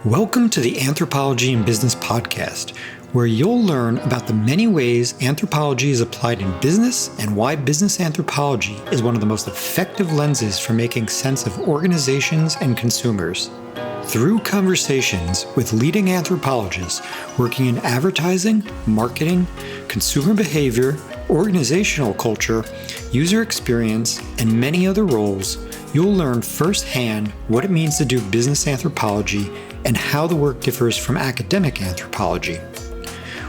Welcome to the Anthropology in Business podcast, where you'll learn about the many ways anthropology is applied in business and why business anthropology is one of the most effective lenses for making sense of organizations and consumers. Through conversations with leading anthropologists working in advertising, marketing, consumer behavior, organizational culture, user experience, and many other roles, you'll learn firsthand what it means to do business anthropology and how the work differs from academic anthropology.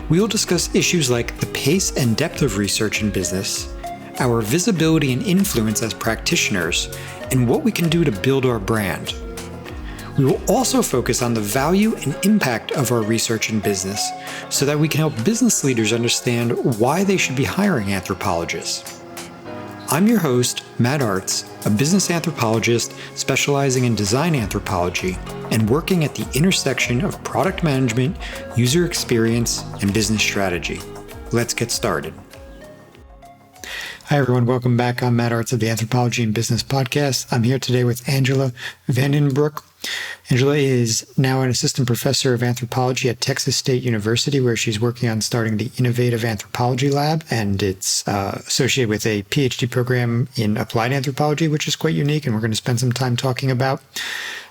We'll discuss issues like the pace and depth of research in business, our visibility and influence as practitioners, and what we can do to build our brand. We will also focus on the value and impact of our research in business so that we can help business leaders understand why they should be hiring anthropologists. I'm your host, Matt Artz, a business anthropologist specializing in design anthropology and working at the intersection of product management, user experience, and business strategy. Let's get started. Hi, everyone. Welcome back. I'm Matt Artz of the Anthropology and Business podcast. I'm here today with Angela VandenBroek. Angela is now an assistant professor of anthropology at Texas State University, where she's working on starting the Innovative Anthropology Lab, and it's associated with a PhD program in applied anthropology, which is quite unique, and we're going to spend some time talking about.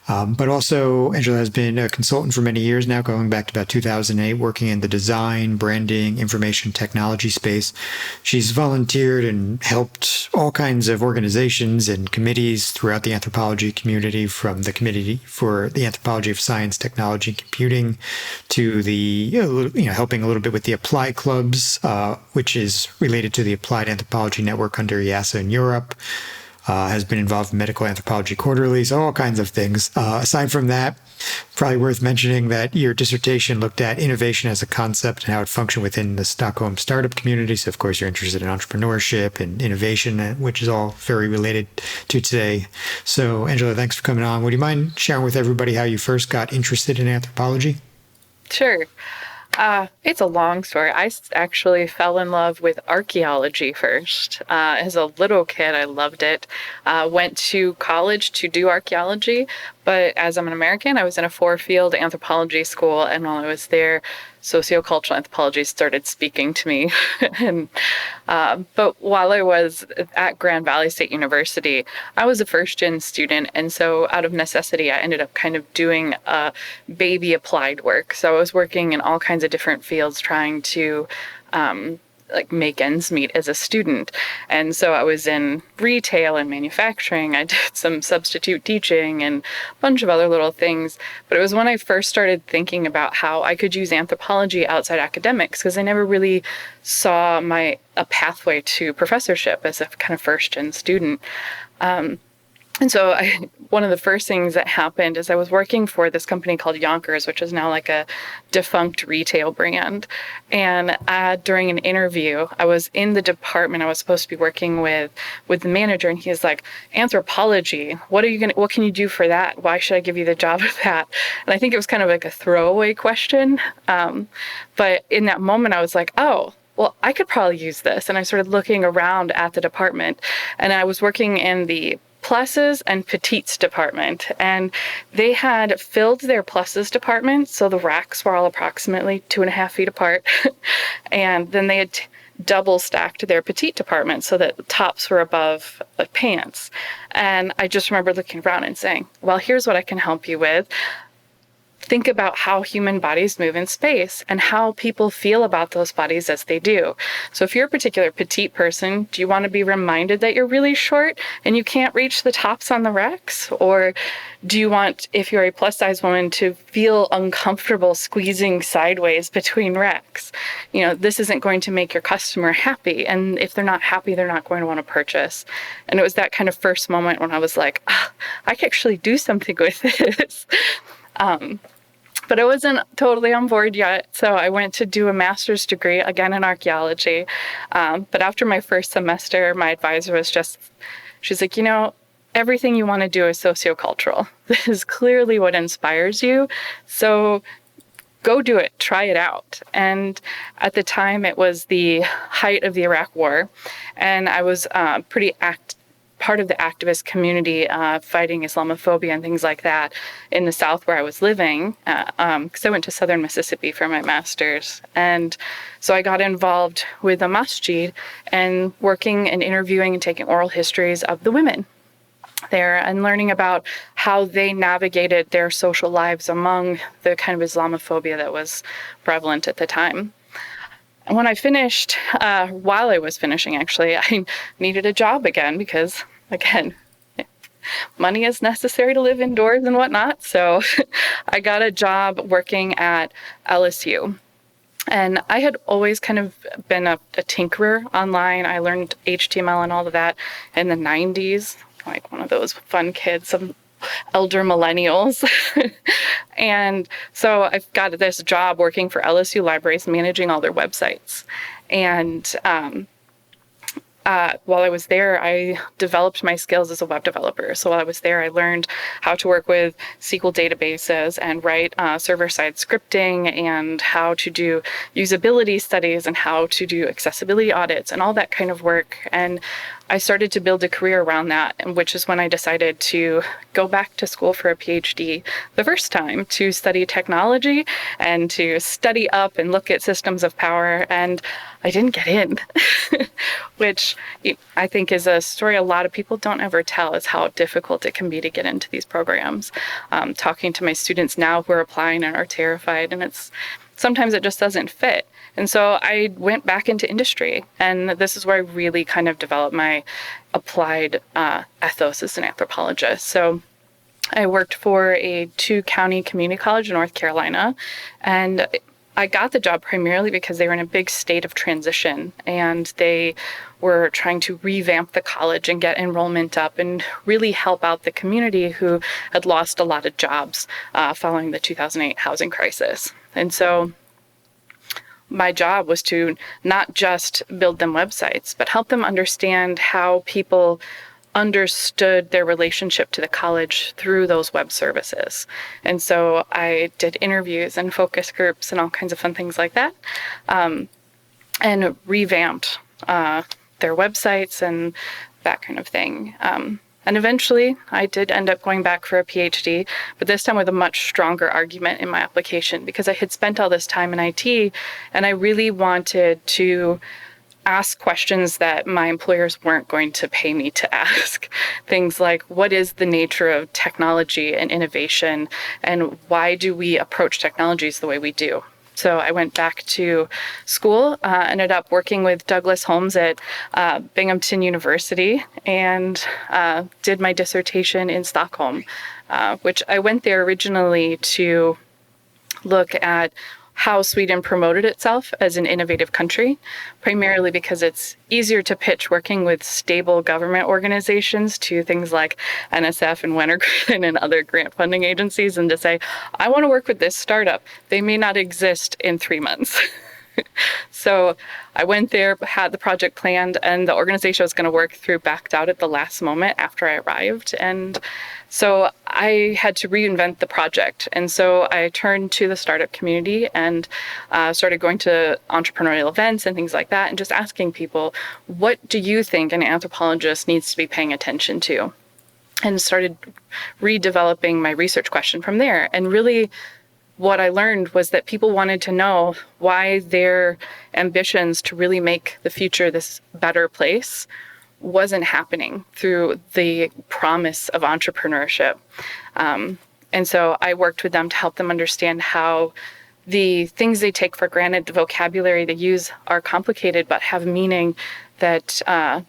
But also, Angela has been a consultant for many years now, going back to about 2008, working in the design, branding, information technology space. She's volunteered and helped all kinds of organizations and committees throughout the anthropology community, from the Committee for the Anthropology of Science, Technology, and Computing to the, helping a little bit with the Applied Clubs, which is related to the Applied Anthropology Network under IASA in Europe. Has been involved in medical anthropology quarterlies, all kinds of things. Aside from that, probably worth mentioning that your dissertation looked at innovation as a concept and how it functioned within the Stockholm startup community. So, of course, you're interested in entrepreneurship and innovation, which is all very related to today. So, Angela, thanks for coming on. Would you mind sharing with everybody how you first got interested in anthropology? Sure. It's a long story. I actually fell in love with archaeology first. As a little kid, I loved it. Went to college to do archaeology, but as I'm an American, I was in a 4-field anthropology school, and while I was there, sociocultural anthropology started speaking to me. But while I was at Grand Valley State University, I was a first-gen student, and so out of necessity, I ended up kind of doing baby applied work. So I was working in all kinds of different fields trying to make ends meet as a student. And so I was in retail and manufacturing. I did some substitute teaching and a bunch of other little things. But it was when I first started thinking about how I could use anthropology outside academics, because I never really saw a pathway to professorship as a kind of first-gen student. And so one of the first things that happened is I was working for this company called Yonkers, which is now like a defunct retail brand. And during an interview, I was in the department I was supposed to be working with the manager, and he's like, "Anthropology, what can you do for that? Why should I give you the job of that?" And I think it was kind of like a throwaway question. But in that moment, I was like, "Oh, well, I could probably use this." And I started looking around at the department, and I was working in the pluses and petites department, and they had filled their pluses department, so the racks were all approximately 2.5 feet apart, and then they had double stacked their petite department so that the tops were above the pants. And I just remember looking around and saying, "Well, here's what I can help you with. Think about how human bodies move in space and how people feel about those bodies as they do. So if you're a particular petite person, do you want to be reminded that you're really short and you can't reach the tops on the racks? Or do you want, if you're a plus-size woman, to feel uncomfortable squeezing sideways between racks? This isn't going to make your customer happy. And if they're not happy, they're not going to want to purchase." And it was that kind of first moment when I was like, I can actually do something with this. But I wasn't totally on board yet, so I went to do a master's degree, again in archaeology. But after my first semester, my advisor was she's like, everything you want to do is sociocultural. This is clearly what inspires you, so go do it, try it out. And at the time, it was the height of the Iraq War, and I was pretty part of the activist community fighting Islamophobia and things like that in the South where I was living, because I went to Southern Mississippi for my master's. And so I got involved with a masjid and working and interviewing and taking oral histories of the women there and learning about how they navigated their social lives among the kind of Islamophobia that was prevalent at the time. And when I finished, while I was finishing, actually, I needed a job again because, again, money is necessary to live indoors and whatnot. So I got a job working at LSU. And I had always kind of been a tinkerer online. I learned HTML and all of that in the 90s, like one of those fun kids, some elder millennials. And so I got this job working for LSU libraries, managing all their websites. And while I was there, I developed my skills as a web developer. So while I was there, I learned how to work with SQL databases and write server-side scripting and how to do usability studies and how to do accessibility audits and all that kind of work. And I started to build a career around that, which is when I decided to go back to school for a PhD the first time to study technology and to study up and look at systems of power. And I didn't get in, which I think is a story a lot of people don't ever tell, is how difficult it can be to get into these programs. Talking to my students now who are applying and are terrified, and sometimes it just doesn't fit. And so I went back into industry, and this is where I really kind of developed my applied ethos as an anthropologist. So I worked for a 2-county community college in North Carolina, and I got the job primarily because they were in a big state of transition, and they were trying to revamp the college and get enrollment up and really help out the community who had lost a lot of jobs following the 2008 housing crisis. And so my job was to not just build them websites, but help them understand how people understood their relationship to the college through those web services. And so I did interviews and focus groups and all kinds of fun things like that, and revamped their websites and that kind of thing. And eventually, I did end up going back for a PhD, but this time with a much stronger argument in my application because I had spent all this time in IT, and I really wanted to ask questions that my employers weren't going to pay me to ask. Things like, what is the nature of technology and innovation, and why do we approach technologies the way we do? So I went back to school, ended up working with Douglas Holmes at Binghamton University, and did my dissertation in Stockholm, which I went there originally to look at how Sweden promoted itself as an innovative country, primarily because it's easier to pitch working with stable government organizations to things like NSF and Wennergren and other grant funding agencies, and to say, I want to work with this startup. They may not exist in 3 months. So I went there, had the project planned, and the organization I was going to work through backed out at the last moment after I arrived. And so I had to reinvent the project. And so I turned to the startup community and started going to entrepreneurial events and things like that, and just asking people, what do you think an anthropologist needs to be paying attention to? And started redeveloping my research question from there. And really, what I learned was that people wanted to know why their ambitions to really make the future this better place wasn't happening through the promise of entrepreneurship. And so I worked with them to help them understand how the things they take for granted, the vocabulary they use, are complicated but have meaning that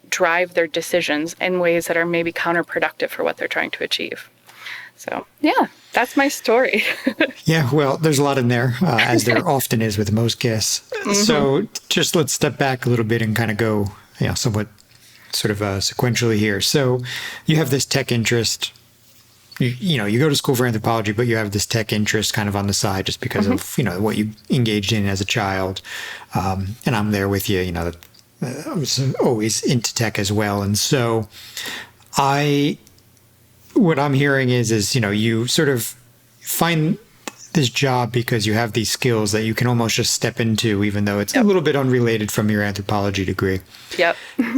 drive their decisions in ways that are maybe counterproductive for what they're trying to achieve. So, yeah, that's my story. Yeah, well, there's a lot in there, as there often is with most guests. Mm-hmm. So just let's step back a little bit and kind of go, somewhat sort of sequentially here. So you have this tech interest. You go to school for anthropology, but you have this tech interest kind of on the side just because mm-hmm. of, what you engaged in as a child. And I'm there with you, I was always into tech as well. And so what I'm hearing is, you sort of find this job because you have these skills that you can almost just step into, even though it's a little bit unrelated from your anthropology degree. Yep.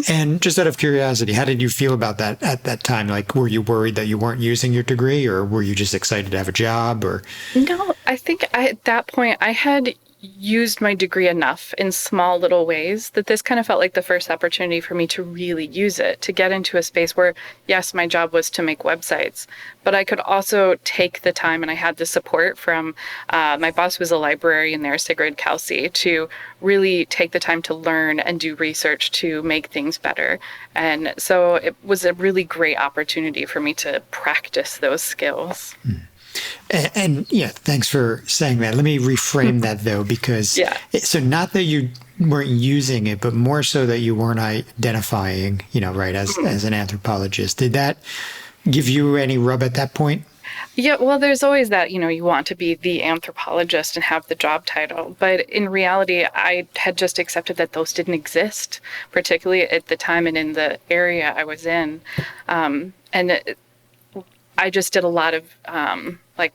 And just out of curiosity, how did you feel about that at that time? Like, were you worried that you weren't using your degree, or were you just excited to have a job? Or No, I think at that point I had used my degree enough in small little ways that this kind of felt like the first opportunity for me to really use it, to get into a space where, yes, my job was to make websites, but I could also take the time, and I had the support from my boss was a librarian there, Sigrid Kelsey, to really take the time to learn and do research to make things better. And so it was a really great opportunity for me to practice those skills. And yeah, thanks for saying that. Let me reframe that though, because so not that you weren't using it, but more so that you weren't identifying, right, as an anthropologist. Did that give you any rub at that point? Yeah, well, there's always that, you want to be the anthropologist and have the job title. But in reality, I had just accepted that those didn't exist, particularly at the time and in the area I was in. I just did a lot of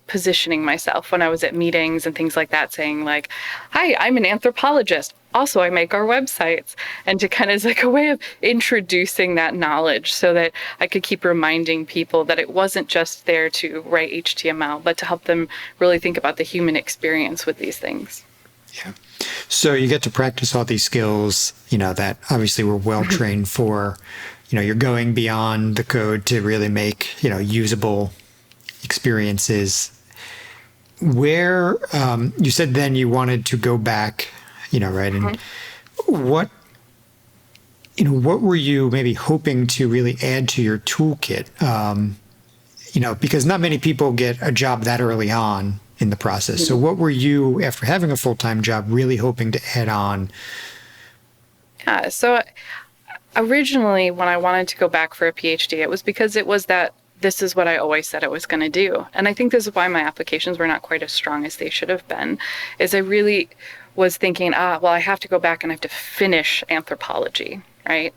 positioning myself when I was at meetings and things like that, saying like, hi, I'm an anthropologist. Also, I make our websites. And to kind of as like a way of introducing that knowledge so that I could keep reminding people that it wasn't just there to write HTML, but to help them really think about the human experience with these things. Yeah. So you get to practice all these skills, that obviously we're well trained for. You're going beyond the code to really make, usable experiences. Where you said then you wanted to go back, right? And what were you maybe hoping to really add to your toolkit? Because not many people get a job that early on in the process. So what were you, after having a full-time job, really hoping to add on? Yeah, so originally, when I wanted to go back for a PhD, it was because it was that this is what I always said I was going to do. And I think this is why my applications were not quite as strong as they should have been, is I really was thinking, well, I have to go back and I have to finish anthropology, right?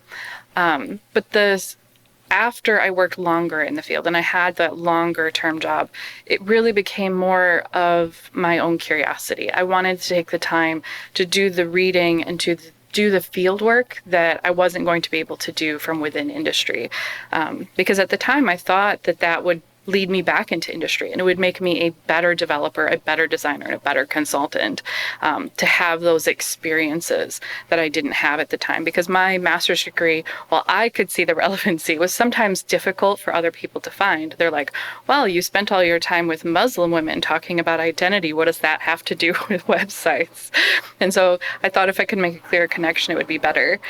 But after I worked longer in the field and I had that longer term job, it really became more of my own curiosity. I wanted to take the time to do the reading and to do the field work that I wasn't going to be able to do from within industry. Because at the time I thought that would lead me back into industry and it would make me a better developer, a better designer, and a better consultant, to have those experiences that I didn't have at the time. Because my master's degree, while I could see the relevancy, was sometimes difficult for other people to find. They're like, well, you spent all your time with Muslim women talking about identity. What does that have to do with websites? And so I thought if I could make a clear connection, it would be better.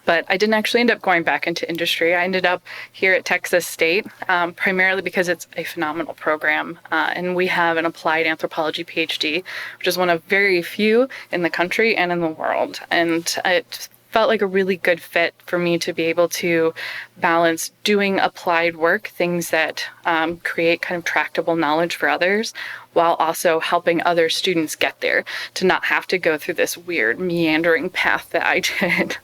But I didn't actually end up going back into industry. I ended up here at Texas State, primarily because it's a phenomenal program. And we have an applied anthropology PhD, which is one of very few in the country and in the world. And it felt like a really good fit for me to be able to balance doing applied work, things that create kind of tractable knowledge for others, while also helping other students get there, to not have to go through this weird meandering path that I did.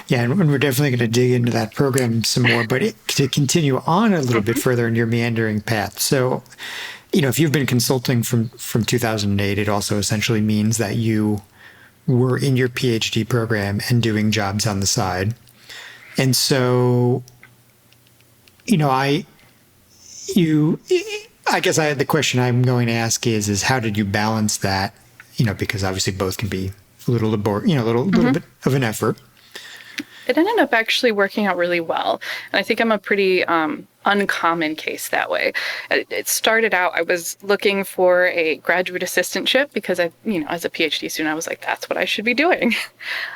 Yeah, and we're definitely going to dig into that program some more, but to continue on a little bit further in your meandering path. So, if you've been consulting from 2008, it also essentially means that you were in your PhD program and doing jobs on the side. And so, I guess the question I'm going to ask is how did you balance that? Because obviously both can be a little bit of an effort. It ended up actually working out really well. And I think I'm a pretty uncommon case that way. It started out, I was looking for a graduate assistantship because as a PhD student, I was like, that's what I should be doing.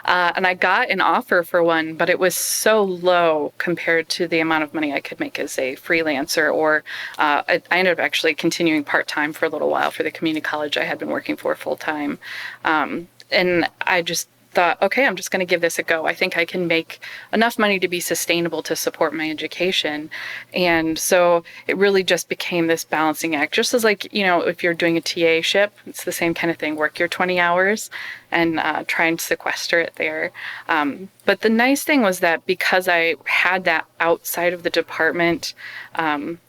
And I got an offer for one, but it was so low compared to the amount of money I could make as a freelancer, or I ended up actually continuing part-time for a little while for the community college I had been working for full-time. And I just thought, okay, I'm just going to give this a go. I think I can make enough money to be sustainable to support my education. And so it really just became this balancing act, just as like, if you're doing a TA ship, it's the same kind of thing. Work your 20 hours and try and sequester it there. But the nice thing was that because I had that outside of the department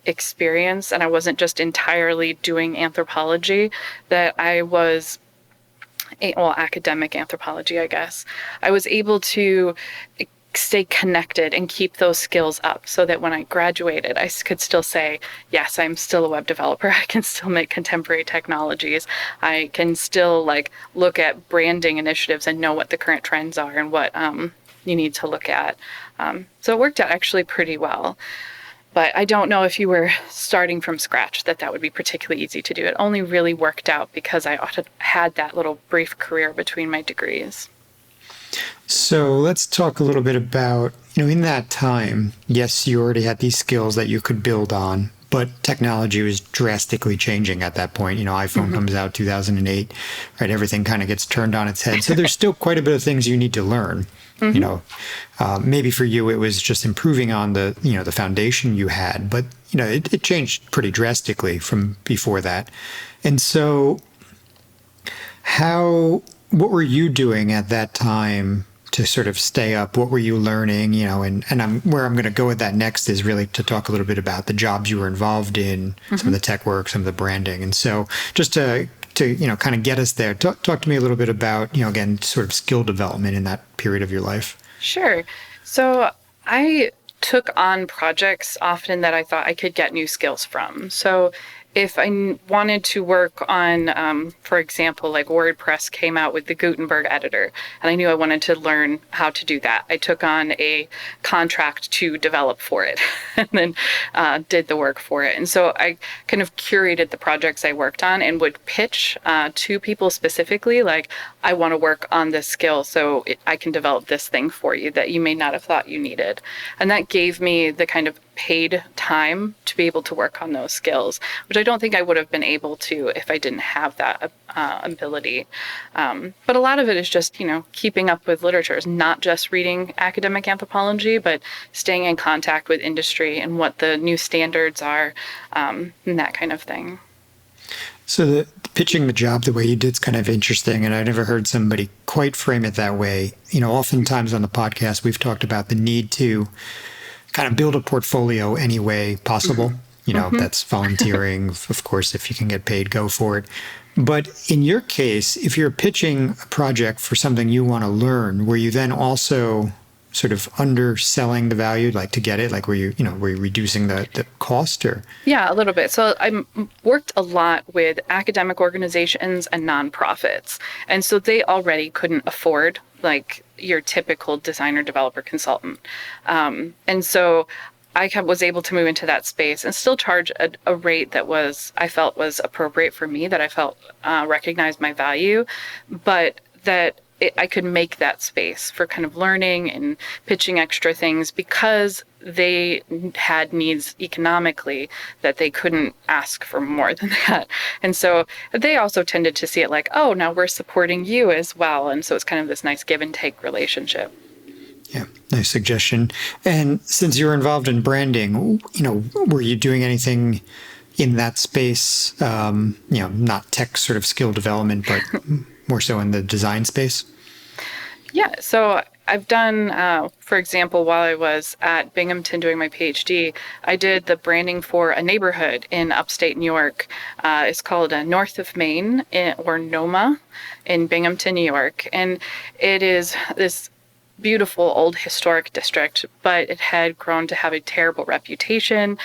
experience, and I wasn't just entirely doing anthropology, that I was academic anthropology, I guess. I was able to stay connected and keep those skills up so that when I graduated, I could still say, yes, I'm still a web developer. I can still make contemporary technologies. I can still look at branding initiatives and know what the current trends are and what you need to look at. So it worked out actually pretty well. But I don't know if you were starting from scratch that would be particularly easy to do. It only really worked out because I had that little brief career between my degrees. So let's talk a little bit about, in that time, yes, you already had these skills that you could build on, but technology was drastically changing at that point. iPhone comes out 2008, right? Everything kind of gets turned on its head. So there's still quite a bit of things you need to learn. Maybe for you, it was just improving on the foundation you had, but, it changed pretty drastically from before that. And so what were you doing at that time to sort of stay up? What were you learning? Where I'm going to go with that next is really to talk a little bit about the jobs you were involved in, some of the tech work, some of the branding. And so just to kind of get us there, talk to me a little bit about, again, sort of skill development in that period of your life. Sure. So I took on projects often that I thought I could get new skills from. So if I wanted to work on, for example, like WordPress came out with the Gutenberg editor, and I knew I wanted to learn how to do that, I took on a contract to develop for it and then did the work for it. And so I kind of curated the projects I worked on and would pitch to people specifically, like, I want to work on this skill so I can develop this thing for you that you may not have thought you needed. And that gave me the kind of paid time to be able to work on those skills, which I don't think I would have been able to if I didn't have that ability. But a lot of it is just, keeping up with literature, is not just reading academic anthropology, but staying in contact with industry and what the new standards are, and that kind of thing. So pitching the job the way you did is kind of interesting, and I never heard somebody quite frame it that way. Oftentimes on the podcast, we've talked about the need to kind of build a portfolio any way possible. That's volunteering. Of course, if you can get paid, go for it. But in your case, if you're pitching a project for something you want to learn, were you then also sort of underselling the value, like to get it? Like were you reducing the cost or? Yeah, a little bit. So I worked a lot with academic organizations and nonprofits. And so they already couldn't afford like your typical designer, developer, consultant. And so I was able to move into that space and still charge a rate that I felt was appropriate for me, that I felt recognized my value, but that I could make that space for kind of learning and pitching extra things because they had needs economically that they couldn't ask for more than that. And so they also tended to see it like, oh, now we're supporting you as well. And so it's kind of this nice give and take relationship. Yeah, nice suggestion. And since you were involved in branding, were you doing anything in that space, not tech sort of skill development, but more so in the design space? Yeah, so I've done, for example, while I was at Binghamton doing my PhD, I did the branding for a neighborhood in upstate New York. It's called North of Main, or NOMA, in Binghamton, New York. And it is this beautiful old historic district, but it had grown to have a terrible reputation.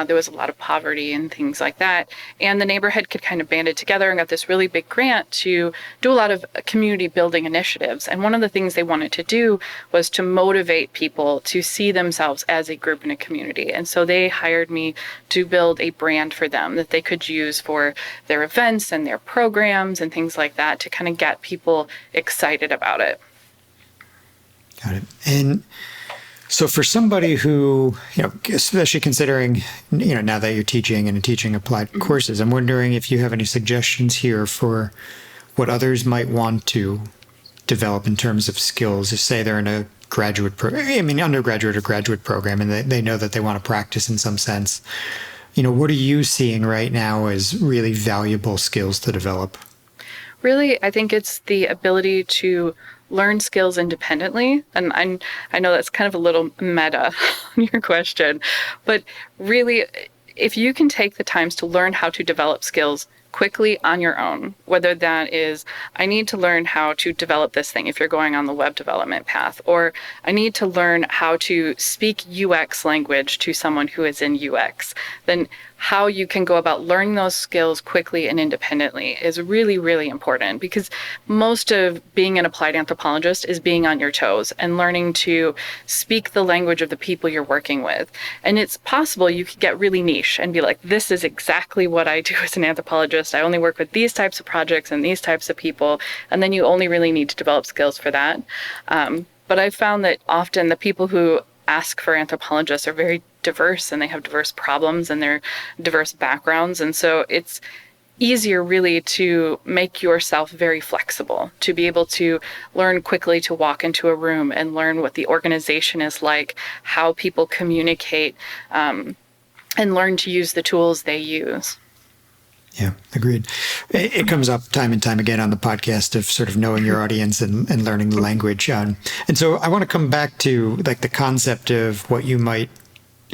There was a lot of poverty and things like that. And the neighborhood could kind of banded together and got this really big grant to do a lot of community building initiatives. And one of the things they wanted to do was to motivate people to see themselves as a group in a community. And so they hired me to build a brand for them that they could use for their events and their programs and things like that to kind of get people excited about it. Got it. And so for somebody who, especially considering, now that you're teaching and teaching applied courses, I'm wondering if you have any suggestions here for what others might want to develop in terms of skills? If say they're in a undergraduate or graduate program, and they know that they want to practice in some sense, what are you seeing right now as really valuable skills to develop? Really, I think it's the ability to learn skills independently. And I know that's kind of a little meta on your question, but really, if you can take the times to learn how to develop skills quickly on your own, whether that is, I need to learn how to develop this thing if you're going on the web development path, or I need to learn how to speak UX language to someone who is in UX, then how you can go about learning those skills quickly and independently is really, really important, because most of being an applied anthropologist is being on your toes and learning to speak the language of the people you're working with. And it's possible you could get really niche and be like, this is exactly what I do as an anthropologist. I only work with these types of projects and these types of people. And then you only really need to develop skills for that. But I've found that often the people who ask for anthropologists are very diverse, and they have diverse problems and their diverse backgrounds. And so it's easier really to make yourself very flexible, to be able to learn quickly to walk into a room and learn what the organization is like, how people communicate, and learn to use the tools they use. Yeah, agreed. It comes up time and time again on the podcast of sort of knowing your audience and learning the language. And so I want to come back to like the concept of what you might,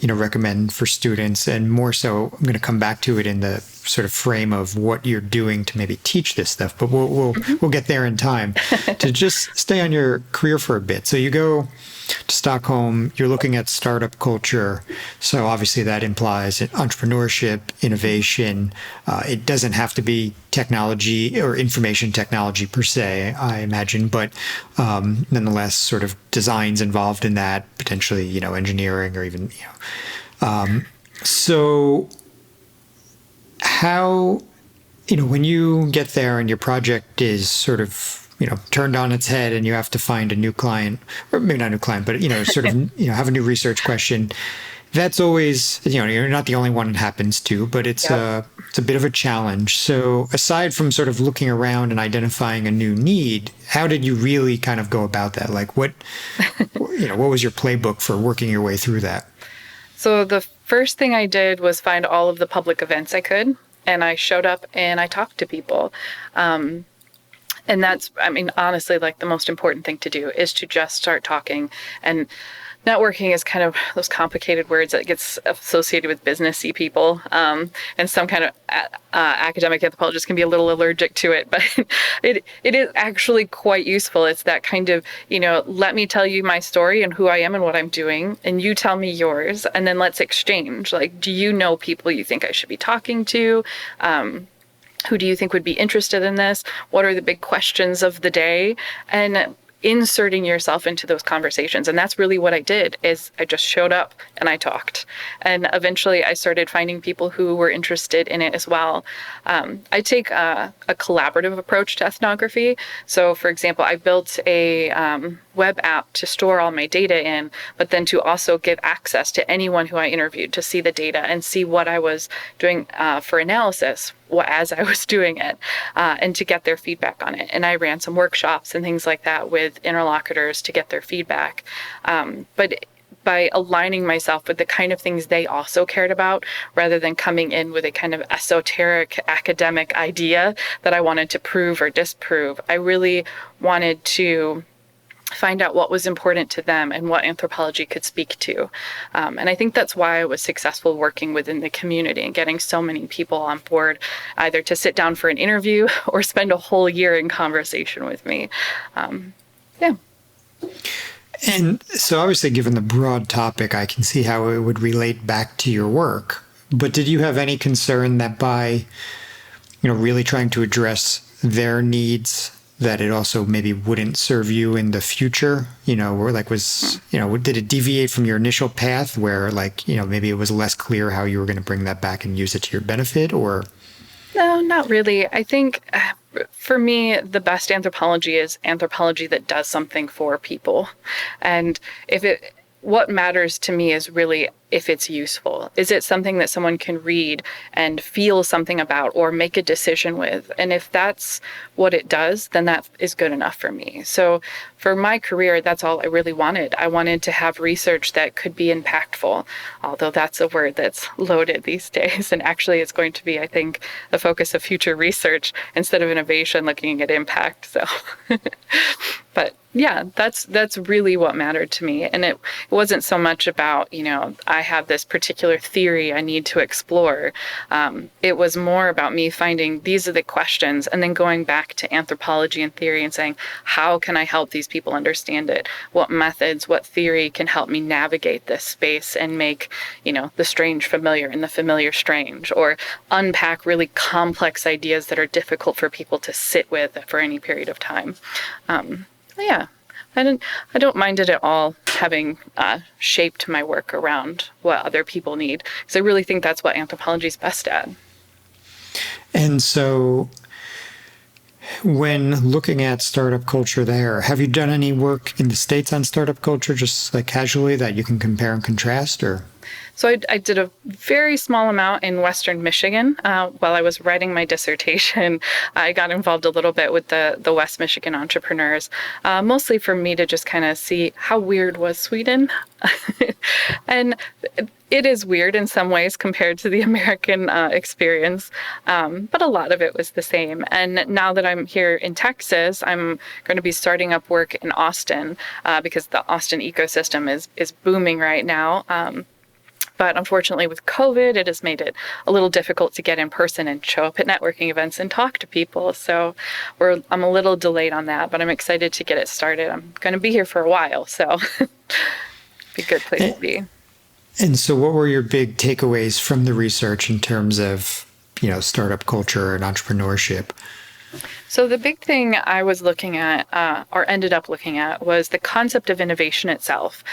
recommend for students, and more so I'm going to come back to it in the sort of frame of what you're doing to maybe teach this stuff, but we'll get there in time. To just stay on your career for a bit. So you go to Stockholm, you're looking at startup culture. So obviously that implies entrepreneurship, innovation. It doesn't have to be technology or information technology per se, I imagine, but nonetheless sort of designs involved in that, potentially, engineering or even, so how, when you get there and your project is sort of, turned on its head and you have to find a new client, or maybe not a new client, but, sort of, have a new research question. That's always, you're not the only one it happens to, but it's a bit of a challenge. So aside from sort of looking around and identifying a new need, how did you really kind of go about that? Like what was your playbook for working your way through that? So the first thing I did was find all of the public events I could, and I showed up and I talked to people. And that's, honestly, like the most important thing to do is to just start talking. And networking is kind of those complicated words that gets associated with businessy people. And some kind of academic anthropologists can be a little allergic to it, but it is actually quite useful. It's that kind of, let me tell you my story and who I am and what I'm doing, and you tell me yours, and then let's exchange. Like, do you know people you think I should be talking to? Who do you think would be interested in this? What are the big questions of the day? And inserting yourself into those conversations. And that's really what I did, is I just showed up and I talked. And eventually I started finding people who were interested in it as well. I take a collaborative approach to ethnography. So for example, I built a web app to store all my data in, but then to also give access to anyone who I interviewed to see the data and see what I was doing for analysis as I was doing it, and to get their feedback on it. And I ran some workshops and things like that with interlocutors to get their feedback. But by aligning myself with the kind of things they also cared about, rather than coming in with a kind of esoteric academic idea that I wanted to prove or disprove, I really wanted to find out what was important to them and what anthropology could speak to. And I think that's why I was successful working within the community and getting so many people on board, either to sit down for an interview or spend a whole year in conversation with me. And so obviously, given the broad topic, I can see how it would relate back to your work. But did you have any concern that by, really trying to address their needs, that it also maybe wouldn't serve you in the future, or like did it deviate from your initial path where maybe it was less clear how you were going to bring that back and use it to your benefit, or? No, not really. I think for me, the best anthropology is anthropology that does something for people. And what matters to me is really if it's useful? Is it something that someone can read and feel something about or make a decision with? And if that's what it does, then that is good enough for me. So for my career, that's all I really wanted. I wanted to have research that could be impactful, although that's a word that's loaded these days. And actually, it's going to be, I think, the focus of future research instead of innovation looking at impact. So, but yeah, that's really what mattered to me. And it wasn't so much about, I have this particular theory I need to explore. It was more about me finding these are the questions and then going back to anthropology and theory and saying, how can I help these people understand it? What methods, what theory can help me navigate this space and make, the strange familiar and the familiar strange, or unpack really complex ideas that are difficult for people to sit with for any period of time. Yeah, I don't mind it at all having shaped my work around what other people need, because I really think that's what anthropology is best at. And so when looking at startup culture there, have you done any work in the States on startup culture, just like casually, that you can compare and contrast, or? So I did a very small amount in Western Michigan. While I was writing my dissertation, I got involved a little bit with the West Michigan entrepreneurs, mostly for me to just kind of see how weird was Sweden. And it is weird in some ways compared to the American experience, but a lot of it was the same. And now that I'm here in Texas, I'm going to be starting up work in Austin because the Austin ecosystem is booming right now. But unfortunately, with COVID, it has made it a little difficult to get in person and show up at networking events and talk to people. So I'm a little delayed on that, but I'm excited to get it started. I'm going to be here for a while, so be a good place to be. And so what were your big takeaways from the research in terms of, startup culture and entrepreneurship? So the big thing I was looking at, or ended up looking at, was the concept of innovation itself,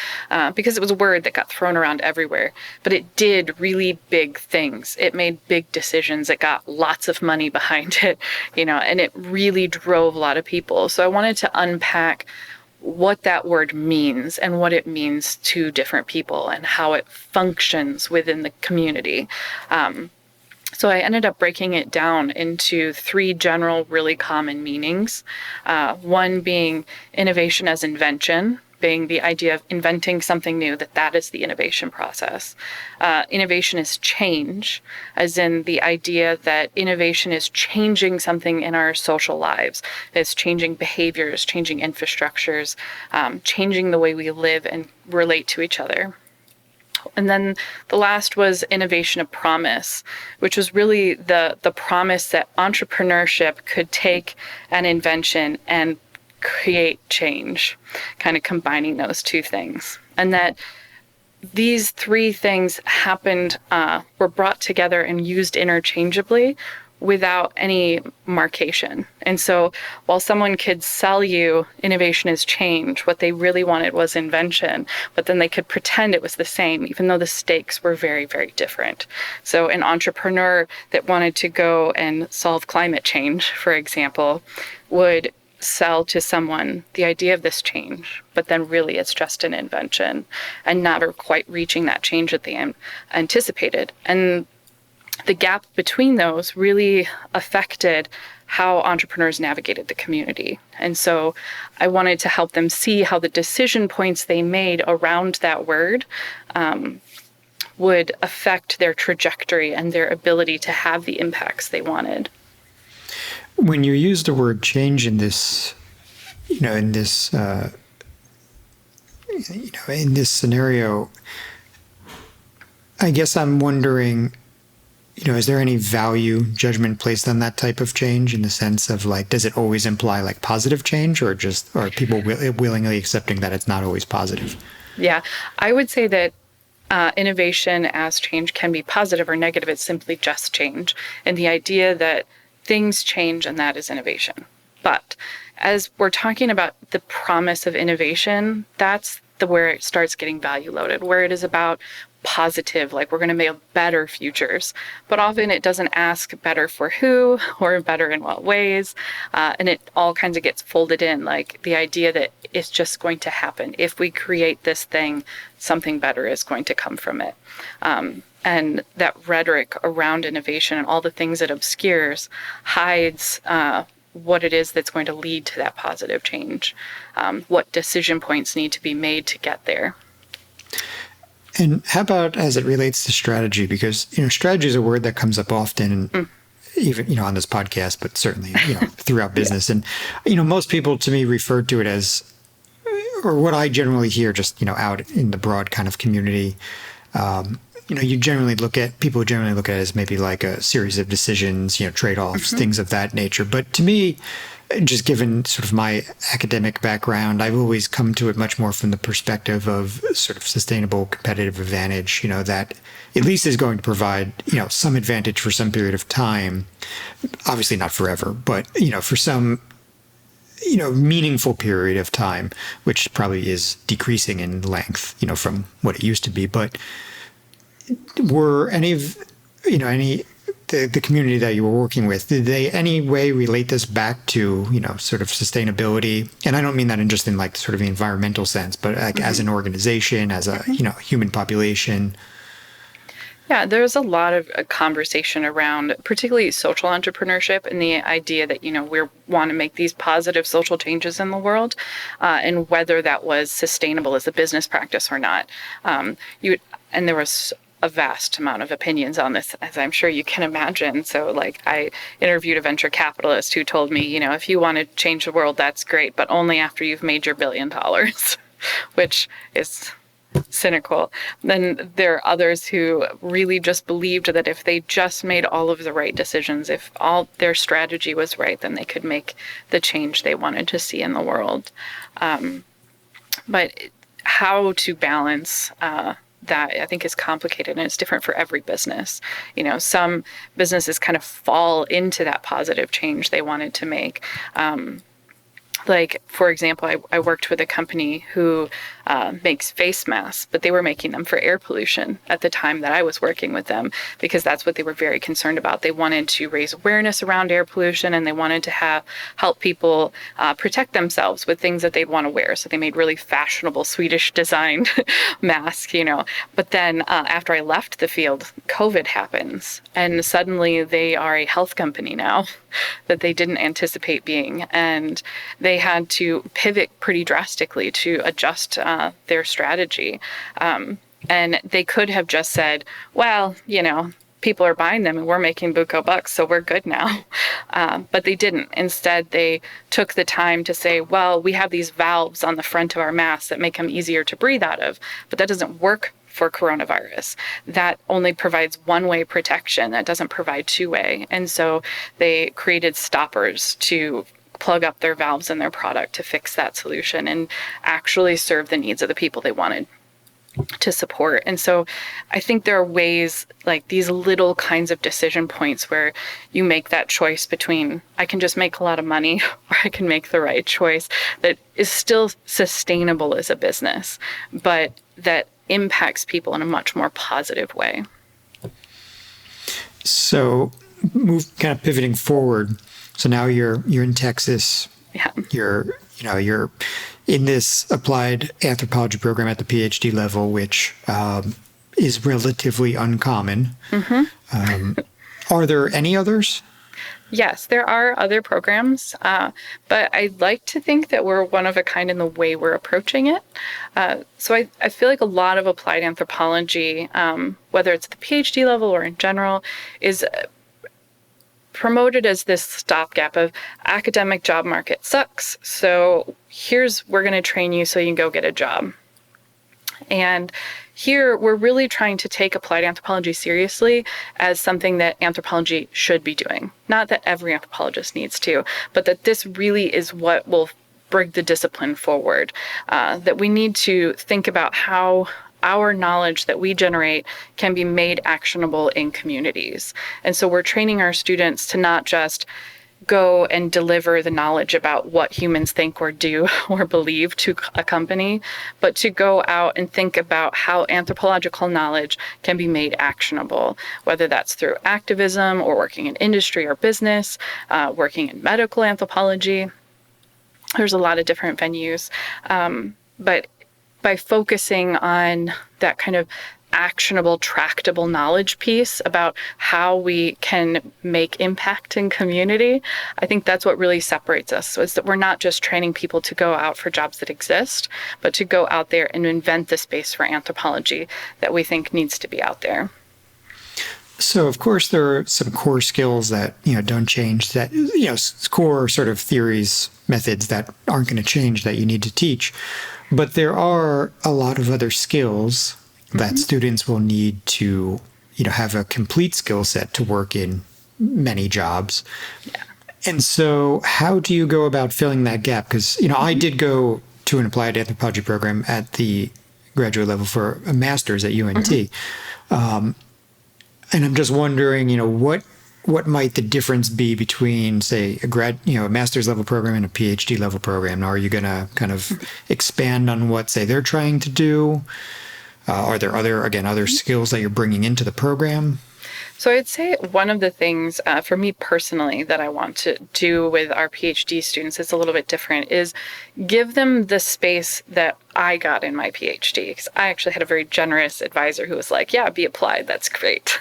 because it was a word that got thrown around everywhere, but it did really big things. It made big decisions. It got lots of money behind it, and it really drove a lot of people. So I wanted to unpack what that word means and what it means to different people and how it functions within the community. So I ended up breaking it down into 3 general, really common meanings. One being innovation as invention, being the idea of inventing something new, that is the innovation process. Innovation is change, as in the idea that innovation is changing something in our social lives. It's changing behaviors, changing infrastructures, changing the way we live and relate to each other. And then the last was innovation of promise, which was really the promise that entrepreneurship could take an invention and create change, kind of combining those 2 things. And that these 3 things happened, were brought together and used interchangeably without any marcation. And so while someone could sell you innovation as change, what they really wanted was invention, but then they could pretend it was the same, even though the stakes were very, very different. So an entrepreneur that wanted to go and solve climate change, for example, would sell to someone the idea of this change, but then really it's just an invention and never quite reaching that change that they anticipated. And the gap between those really affected how entrepreneurs navigated the community. And so I wanted to help them see how the decision points they made around that word would affect their trajectory and their ability to have the impacts they wanted. When you use the word change in this, in this scenario, I guess I'm wondering, is there any value judgment placed on that type of change, in the sense of does it always imply positive change, or are people willingly accepting that it's not always positive? Yeah, I would say that innovation as change can be positive or negative. It's simply just change. And the idea that things change and that is innovation. But as we're talking about the promise of innovation, that's where it starts getting value loaded, where it is about positive, we're going to make better futures. But often it doesn't ask better for who or better in what ways. And it all kinds of gets folded in, the idea that it's just going to happen. If we create this thing, something better is going to come from it. And that rhetoric around innovation and all the things it obscures hides what it is that's going to lead to that positive change, what decision points need to be made to get there. And how about as it relates to strategy? Because, strategy is a word that comes up often, even, on this podcast, but certainly, throughout business. And, most people to me refer to it as, or what I generally hear just, out in the broad kind of community, people generally look at it as maybe like a series of decisions, trade-offs, things of that nature. But to me, just given sort of my academic background, I've always come to it much more from the perspective of sort of sustainable competitive advantage, that at least is going to provide, some advantage for some period of time, obviously not forever, but, for some, meaningful period of time, which probably is decreasing in length, from what it used to be. But were any of, the community that you were working with, did they any way relate this back to, sort of sustainability? And I don't mean that in just in like sort of the environmental sense, but like as an organization, as a, human population. Yeah, there's a lot of conversation around particularly social entrepreneurship and the idea that, we want to make these positive social changes in the world, and whether that was sustainable as a business practice or not. And there was a vast amount of opinions on this, as I'm sure you can imagine. So I interviewed a venture capitalist who told me, if you want to change the world, that's great, but only after you've made your $1 billion, which is cynical. Then there are others who really just believed that if they just made all of the right decisions, if all their strategy was right, then they could make the change they wanted to see in the world. But how to balance that, I think, is complicated, and it's different for every business. Some businesses kind of fall into that positive change they wanted to make. For example, I worked with a company who makes face masks, but they were making them for air pollution at the time that I was working with them, because that's what they were very concerned about. They wanted to raise awareness around air pollution, and they wanted to help people protect themselves with things that they'd want to wear. So they made really fashionable Swedish designed masks, But then after I left the field, COVID happens, and suddenly they are a health company now that they didn't anticipate being. And they had to pivot pretty drastically to adjust their strategy. And they could have just said, well, people are buying them and we're making buco bucks, so we're good now. But they didn't. Instead, they took the time to say, well, we have these valves on the front of our masks that make them easier to breathe out of, but that doesn't work for coronavirus. That only provides one-way protection. That doesn't provide two-way. And so they created stoppers to plug up their valves in their product to fix that solution and actually serve the needs of the people they wanted to support. And so I think there are ways, like these little kinds of decision points, where you make that choice between, I can just make a lot of money or I can make the right choice that is still sustainable as a business, but that impacts people in a much more positive way. So kind of pivoting forward. So now you're in Texas. Yeah. You're in this applied anthropology program at the PhD level, which is relatively uncommon. Are there any others? Yes, there are other programs, but I'd like to think that we're one of a kind in the way we're approaching it. So I feel like a lot of applied anthropology, whether it's at the PhD level or in general, is promoted as this stopgap of academic job market sucks, so we're going to train you so you can go get a job. And here we're really trying to take applied anthropology seriously as something that anthropology should be doing. Not that every anthropologist needs to, but that this really is what will bring the discipline forward. That we need to think about how our knowledge that we generate can be made actionable in communities. And so we're training our students to not just go and deliver the knowledge about what humans think or do or believe to a company, but to go out and think about how anthropological knowledge can be made actionable, whether that's through activism or working in industry or business, working in medical anthropology. There's a lot of different venues. But by focusing on that kind of actionable, tractable knowledge piece about how we can make impact in community, I think that's what really separates us. So is that we're not just training people to go out for jobs that exist, but to go out there and invent the space for anthropology that we think needs to be out there. So, of course, there are some core skills that, don't change, that, core sort of theories, methods that aren't going to change that you need to teach. But there are a lot of other skills that students will need to, have a complete skill set to work in many jobs. Yeah. And so how do you go about filling that gap? Because, I did go to an applied anthropology program at the graduate level for a master's at UNT. And I'm just wondering, what might the difference be between, say, a master's level program and a PhD level program? Are you going to kind of expand on what, say, they're trying to do? Are there other skills that you're bringing into the program? So I'd say one of the things for me personally that I want to do with our PhD students is a little bit different, is give them the space that I got in my PhD. Because I actually had a very generous advisor who was like, yeah, be applied. That's great.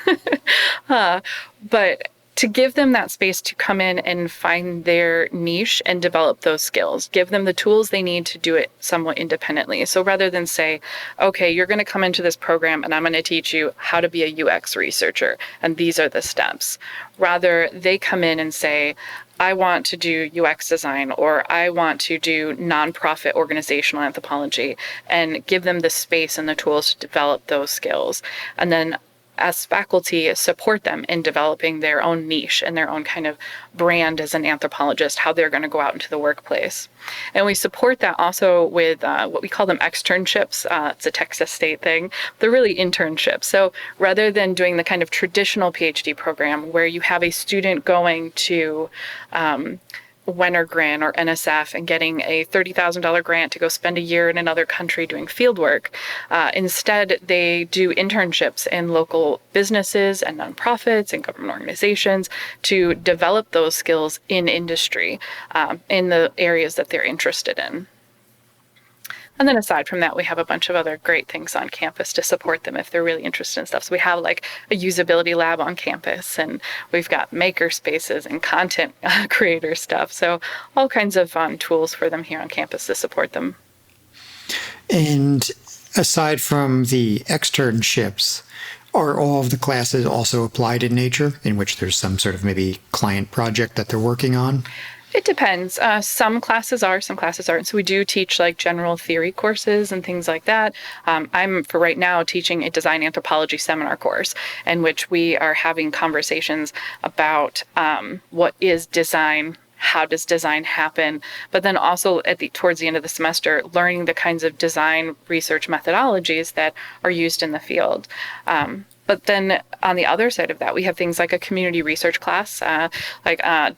But to give them that space to come in and find their niche and develop those skills, give them the tools they need to do it somewhat independently. So rather than say, okay, you're going to come into this program and I'm going to teach you how to be a UX researcher, and these are the steps. Rather, they come in and say, I want to do UX design, or I want to do nonprofit organizational anthropology, and give them the space and the tools to develop those skills. And then as faculty, support them in developing their own niche and their own kind of brand as an anthropologist, how they're going to go out into the workplace. And we support that also with what we call them externships. It's a Texas state thing. They're really internships. So rather than doing the kind of traditional PhD program where you have a student going to Wenner-Gren or NSF and getting a $30,000 grant to go spend a year in another country doing field work. Instead, they do internships in local businesses and nonprofits and government organizations to develop those skills in industry in the areas that they're interested in. And then aside from that, we have a bunch of other great things on campus to support them if they're really interested in stuff. So we have like a usability lab on campus, and we've got maker spaces and content creator stuff. So all kinds of fun tools for them here on campus to support them. And aside from the externships, are all of the classes also applied in nature, in which there's some sort of maybe client project that they're working on? It depends. Some classes are, some classes aren't. So we do teach like general theory courses and things like that. I'm, for right now, teaching a design anthropology seminar course in which we are having conversations about what is design, how does design happen, but then also towards the end of the semester, learning the kinds of design research methodologies that are used in the field. But then on the other side of that, we have things like a community research class.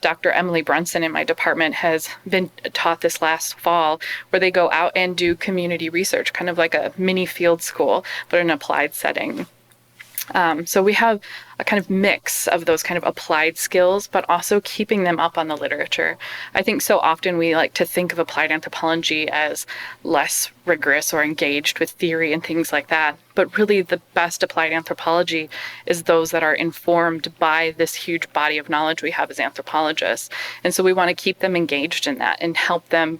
Dr. Emily Brunson in my department has been taught this last fall, where they go out and do community research, kind of like a mini field school, but in an applied setting. So we have a kind of mix of those kind of applied skills, but also keeping them up on the literature. I think so often we like to think of applied anthropology as less rigorous or engaged with theory and things like that. But really the best applied anthropology is those that are informed by this huge body of knowledge we have as anthropologists. And so we want to keep them engaged in that and help them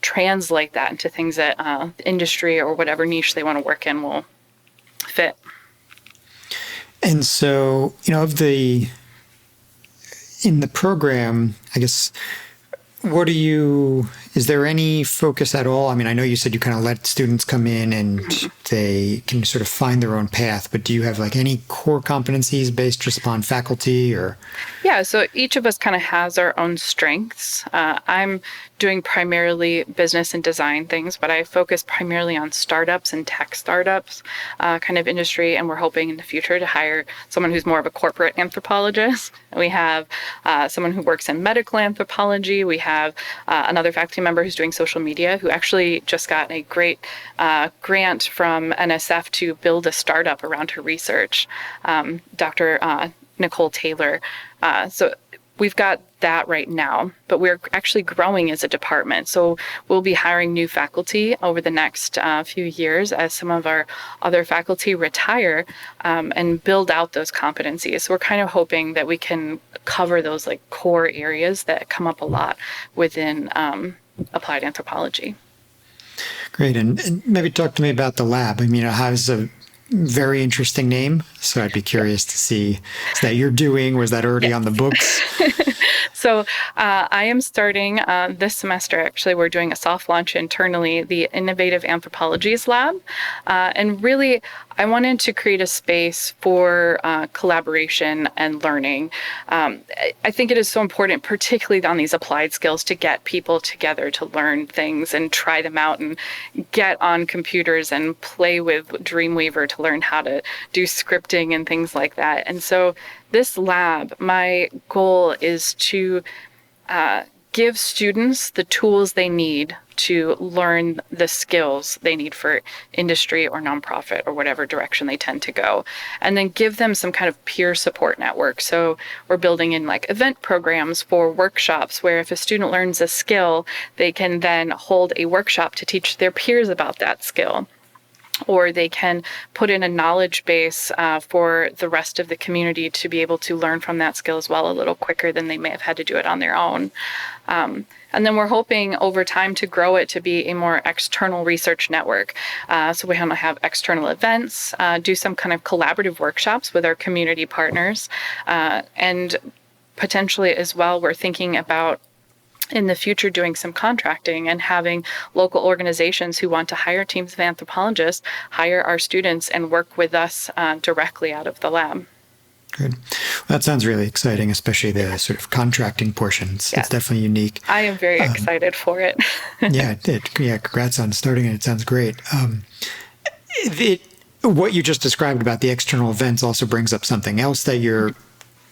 translate that into things that industry or whatever niche they want to work in will fit. And so, in the program, I guess, is there any focus at all? I mean, I know you said you kind of let students come in and they can sort of find their own path, but do you have like any core competencies based just upon faculty or? Yeah, so each of us kind of has our own strengths. I'm doing primarily business and design things, but I focus primarily on startups and tech startups kind of industry, and we're hoping in the future to hire someone who's more of a corporate anthropologist. We have someone who works in medical anthropology. We have another faculty member who's doing social media, who actually just got a great grant from NSF to build a startup around her research, Dr. Nicole Taylor. So we've got that right now, but we're actually growing as a department. So we'll be hiring new faculty over the next few years as some of our other faculty retire, and build out those competencies. So we're kind of hoping that we can cover those like core areas that come up a lot within applied anthropology. Great. And maybe talk to me about the lab. I mean, it has a very interesting name. So I'd be curious to see, is that you're doing, was that already on the books? So I am starting this semester, actually, we're doing a soft launch internally, the Innovative Anthropologies Lab. And really, I wanted to create a space for collaboration and learning. I think it is so important, particularly on these applied skills, to get people together to learn things and try them out and get on computers and play with Dreamweaver to learn how to do scripting and things like that. And so this lab, my goal is to give students the tools they need to learn the skills they need for industry or nonprofit or whatever direction they tend to go, and then give them some kind of peer support network. So we're building in like event programs for workshops where if a student learns a skill, they can then hold a workshop to teach their peers about that skill. Or they can put in a knowledge base for the rest of the community to be able to learn from that skill as well a little quicker than they may have had to do it on their own. And then we're hoping over time to grow it to be a more external research network. So we want to have external events, do some kind of collaborative workshops with our community partners, and potentially as well, we're thinking about in the future doing some contracting and having local organizations who want to hire teams of anthropologists hire our students and work with us directly out of the lab. Good. Well, that sounds really exciting, especially the sort of contracting portions. Yeah. It's definitely unique. I am very excited for it. Yeah, congrats on starting it. It sounds great. What you just described about the external events also brings up something else that you're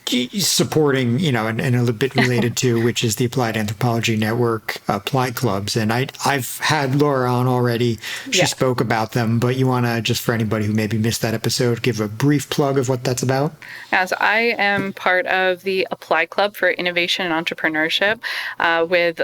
supporting, and a little bit related to, which is the Applied Anthropology Network Applied Clubs. And I've had Laura on already. She spoke about them, but you want to, just for anybody who maybe missed that episode, give a brief plug of what that's about? Yeah, so I am part of the Applied Club for Innovation and Entrepreneurship with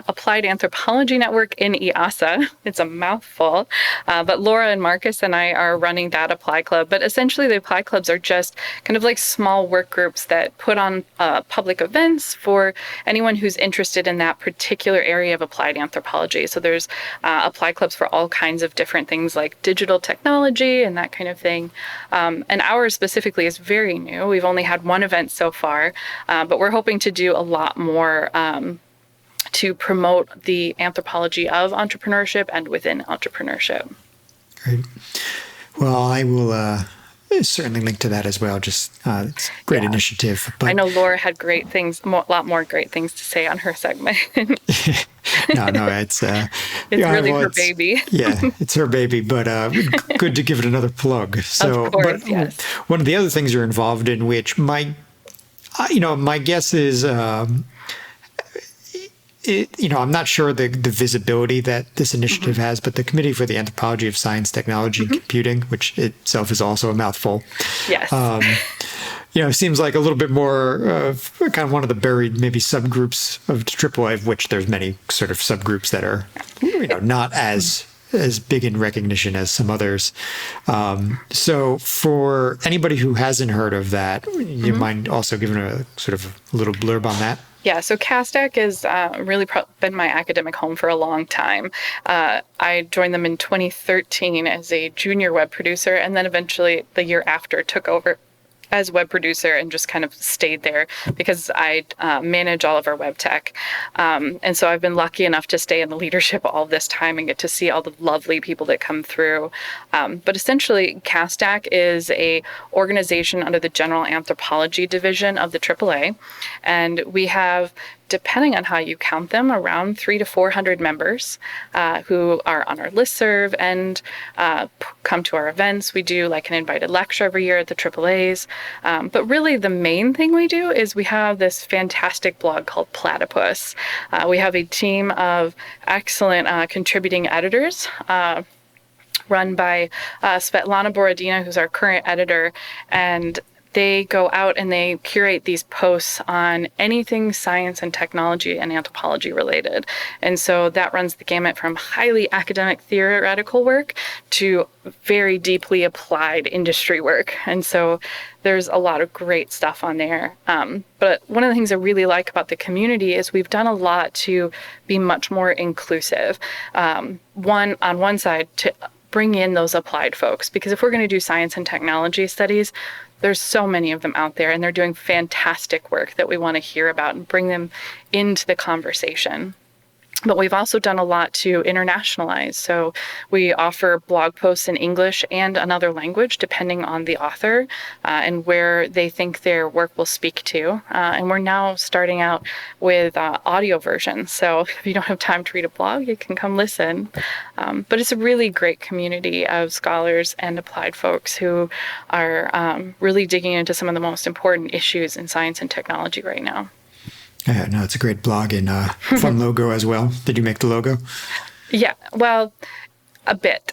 Applied Anthropology Network in IASA. It's a mouthful. But Laura and Marcus and I are running that Applied Club. But essentially, the Applied Clubs are just kind of like small work groups that put on public events for anyone who's interested in that particular area of applied anthropology. So there's Applied Clubs for all kinds of different things like digital technology and that kind of thing. And ours specifically is very new. We've only had one event so far, but we're hoping to do a lot more to promote the anthropology of entrepreneurship and within entrepreneurship. Great. Well, I will certainly link to that as well. Just it's a great initiative. But I know Laura had great things, a lot more great things to say on her segment. No, it's really her baby. Yeah, it's her baby, but good to give it another plug. So, of course, yes. One of the other things you're involved in, which my guess is. I'm not sure the visibility that this initiative has, but the Committee for the Anthropology of Science, Technology, and Computing, which itself is also a mouthful. Yes. Seems like a little bit more of kind of one of the buried maybe subgroups of AAA, of which there's many sort of subgroups that are, not as big in recognition as some others. So for anybody who hasn't heard of that, you mind also giving a sort of a little blurb on that? Yeah, so CASDAC has really been my academic home for a long time. I joined them in 2013 as a junior web producer, and then eventually the year after took over as web producer and just kind of stayed there because I manage all of our web tech. And so I've been lucky enough to stay in the leadership all this time and get to see all the lovely people that come through. But essentially, CASDAC is a organization under the General Anthropology Division of the AAA. And we have, depending on how you count them, around 300 to 400 members who are on our listserv and come to our events. We do like an invited lecture every year at the AAAs. But really the main thing we do is we have this fantastic blog called Platypus. We have a team of excellent contributing editors run by Svetlana Borodina, who's our current editor, and they go out and they curate these posts on anything science and technology and anthropology related. And so that runs the gamut from highly academic theoretical work to very deeply applied industry work. And so there's a lot of great stuff on there. But one of the things I really like about the community is we've done a lot to be much more inclusive. On one side, to bring in those applied folks, because if we're going to do science and technology studies, there's so many of them out there and they're doing fantastic work that we want to hear about and bring them into the conversation. But we've also done a lot to internationalize. So we offer blog posts in English and another language, depending on the author and where they think their work will speak to. And we're now starting out with audio versions. So if you don't have time to read a blog, you can come listen. But it's a really great community of scholars and applied folks who are really digging into some of the most important issues in science and technology right now. Yeah, no, it's a great blog and fun logo as well. Did you make the logo? Yeah, well, a bit.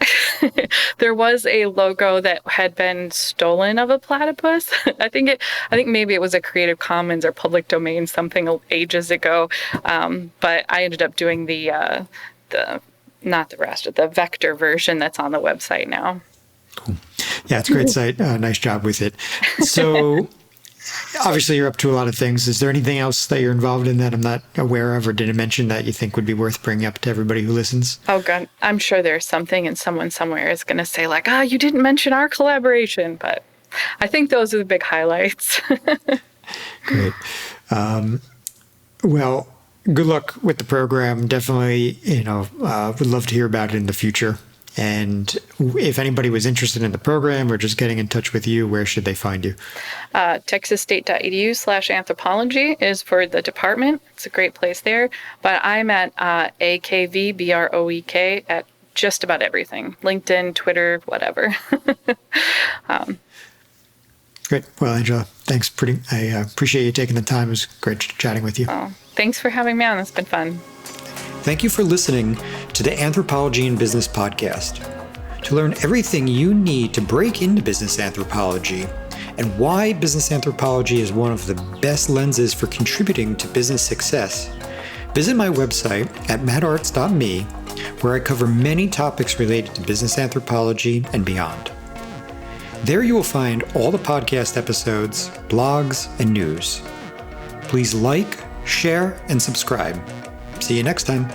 There was a logo that had been stolen of a platypus. I think maybe it was a Creative Commons or public domain something ages ago. But I ended up doing the vector version that's on the website now. Cool. Yeah, it's a great site. Nice job with it. So. Obviously, you're up to a lot of things. Is there anything else that you're involved in that I'm not aware of or didn't mention that you think would be worth bringing up to everybody who listens? Oh, God. I'm sure there's something and someone somewhere is going to say like, you didn't mention our collaboration. But I think those are the big highlights. Great. Well, good luck with the program. Definitely, would love to hear about it in the future. And if anybody was interested in the program or just getting in touch with you, where should they find you? TexasState.edu/anthropology is for the department. It's a great place there. But I'm at AKVBROEK at just about everything. LinkedIn, Twitter, whatever. Great. Well, Angela, thanks. I appreciate you taking the time. It was great chatting with you. Oh, thanks for having me on. It's been fun. Thank you for listening to the Anthropology in Business podcast. To learn everything you need to break into business anthropology and why business anthropology is one of the best lenses for contributing to business success, visit my website at mattartz.me, where I cover many topics related to business anthropology and beyond. There you will find all the podcast episodes, blogs, and news. Please like, share, and subscribe. See you next time.